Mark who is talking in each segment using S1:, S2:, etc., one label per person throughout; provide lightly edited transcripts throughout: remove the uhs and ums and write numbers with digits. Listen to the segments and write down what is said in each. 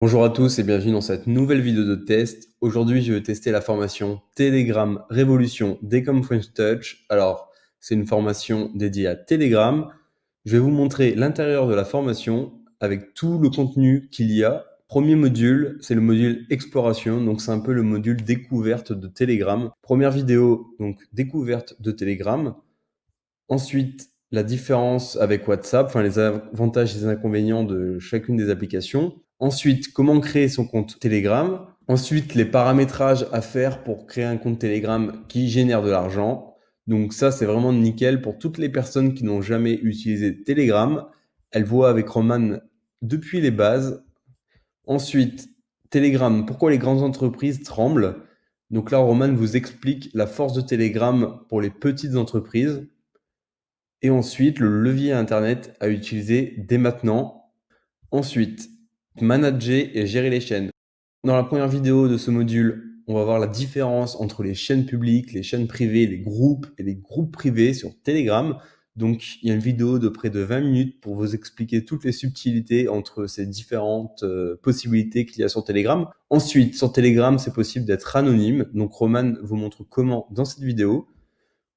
S1: Bonjour à tous et bienvenue dans cette nouvelle vidéo de test. Aujourd'hui, je vais tester la formation Telegram Révolution Decom French Touch. Alors, c'est une formation dédiée à Telegram. Je vais vous montrer l'intérieur de la formation avec tout le contenu qu'il y a. Premier module, c'est le module Exploration, donc c'est un peu le module découverte de Telegram. Première vidéo, donc découverte de Telegram. Ensuite, la différence avec WhatsApp, enfin les avantages et les inconvénients de chacune des applications. Ensuite, comment créer son compte Telegram. Ensuite, les paramétrages à faire pour créer un compte Telegram qui génère de l'argent. Donc ça, c'est vraiment nickel pour toutes les personnes qui n'ont jamais utilisé Telegram. Elles voient avec Roman depuis les bases. Ensuite, Telegram, pourquoi les grandes entreprises tremblent. Donc là, Roman vous explique la force de Telegram pour les petites entreprises. Et ensuite, le levier Internet à utiliser dès maintenant. Ensuite, manager et gérer les chaînes. Dans la première vidéo de ce module, on va voir la différence entre les chaînes publiques, les chaînes privées, les groupes et les groupes privés sur Telegram. Donc, il y a une vidéo de près de 20 minutes pour vous expliquer toutes les subtilités entre ces différentes possibilités qu'il y a sur Telegram. Ensuite, sur Telegram, c'est possible d'être anonyme. Donc, Roman vous montre comment dans cette vidéo.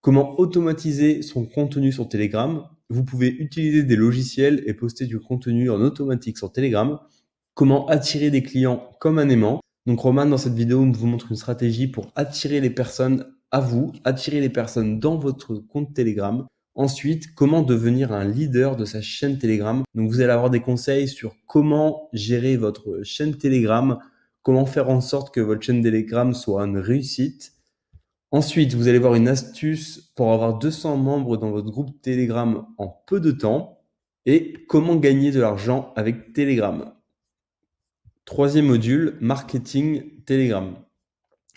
S1: Comment automatiser son contenu sur Telegram. Vous pouvez utiliser des logiciels et poster du contenu en automatique sur Telegram. Comment attirer des clients comme un aimant. Donc Roman, dans cette vidéo, vous montre une stratégie pour attirer les personnes à vous, attirer les personnes dans votre compte Telegram. Ensuite, comment devenir un leader de sa chaîne Telegram. Donc vous allez avoir des conseils sur comment gérer votre chaîne Telegram, comment faire en sorte que votre chaîne Telegram soit une réussite. Ensuite, vous allez voir une astuce pour avoir 200 membres dans votre groupe Telegram en peu de temps et comment gagner de l'argent avec Telegram. Troisième module, marketing Telegram.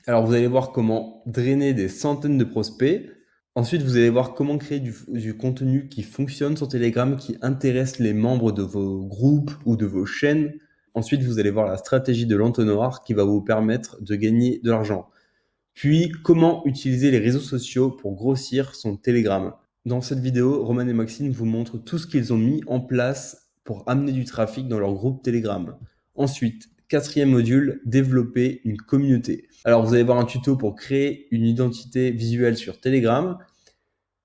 S1: Alors, vous allez voir comment drainer des centaines de prospects. Ensuite, vous allez voir comment créer du contenu qui fonctionne sur Telegram, qui intéresse les membres de vos groupes ou de vos chaînes. Ensuite, vous allez voir la stratégie de l'entonnoir qui va vous permettre de gagner de l'argent. Puis, comment utiliser les réseaux sociaux pour grossir son Telegram. Dans cette vidéo, Roman et Maxime vous montrent tout ce qu'ils ont mis en place pour amener du trafic dans leur groupe Telegram. Ensuite, quatrième module, développer une communauté. Alors, vous allez voir un tuto pour créer une identité visuelle sur Telegram,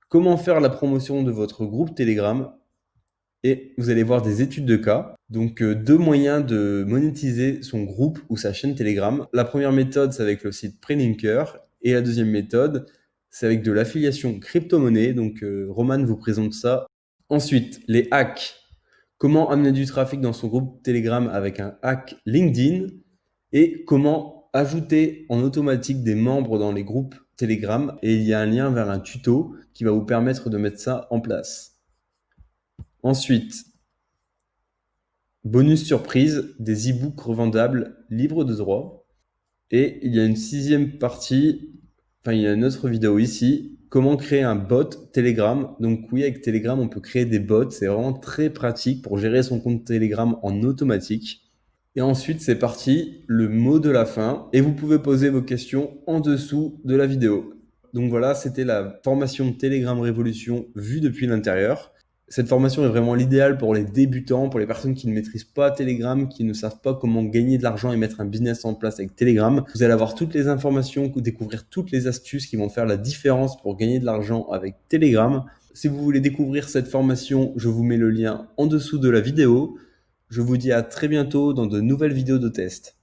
S1: comment faire la promotion de votre groupe Telegram, et vous allez voir des études de cas. Donc, deux moyens de monétiser son groupe ou sa chaîne Telegram. La première méthode, c'est avec le site Prelinker. Et la deuxième méthode, c'est avec de l'affiliation crypto-monnaie. Donc, Roman vous présente ça. Ensuite, les hacks. Comment amener du trafic dans son groupe Telegram avec un hack LinkedIn. Et comment ajouter en automatique des membres dans les groupes Telegram. Et il y a un lien vers un tuto qui va vous permettre de mettre ça en place. Ensuite, bonus surprise, des e-books revendables libres de droit. Et il y a une sixième partie, enfin il y a une autre vidéo ici, comment créer un bot Telegram. Donc oui, avec Telegram, on peut créer des bots, c'est vraiment très pratique pour gérer son compte Telegram en automatique. Et ensuite, c'est parti, le mot de la fin. Et vous pouvez poser vos questions en dessous de la vidéo. Donc voilà, c'était la formation Telegram Révolution vue depuis l'intérieur. Cette formation est vraiment l'idéal pour les débutants, pour les personnes qui ne maîtrisent pas Telegram, qui ne savent pas comment gagner de l'argent et mettre un business en place avec Telegram. Vous allez avoir toutes les informations, découvrir toutes les astuces qui vont faire la différence pour gagner de l'argent avec Telegram. Si vous voulez découvrir cette formation, je vous mets le lien en dessous de la vidéo. Je vous dis à très bientôt dans de nouvelles vidéos de test.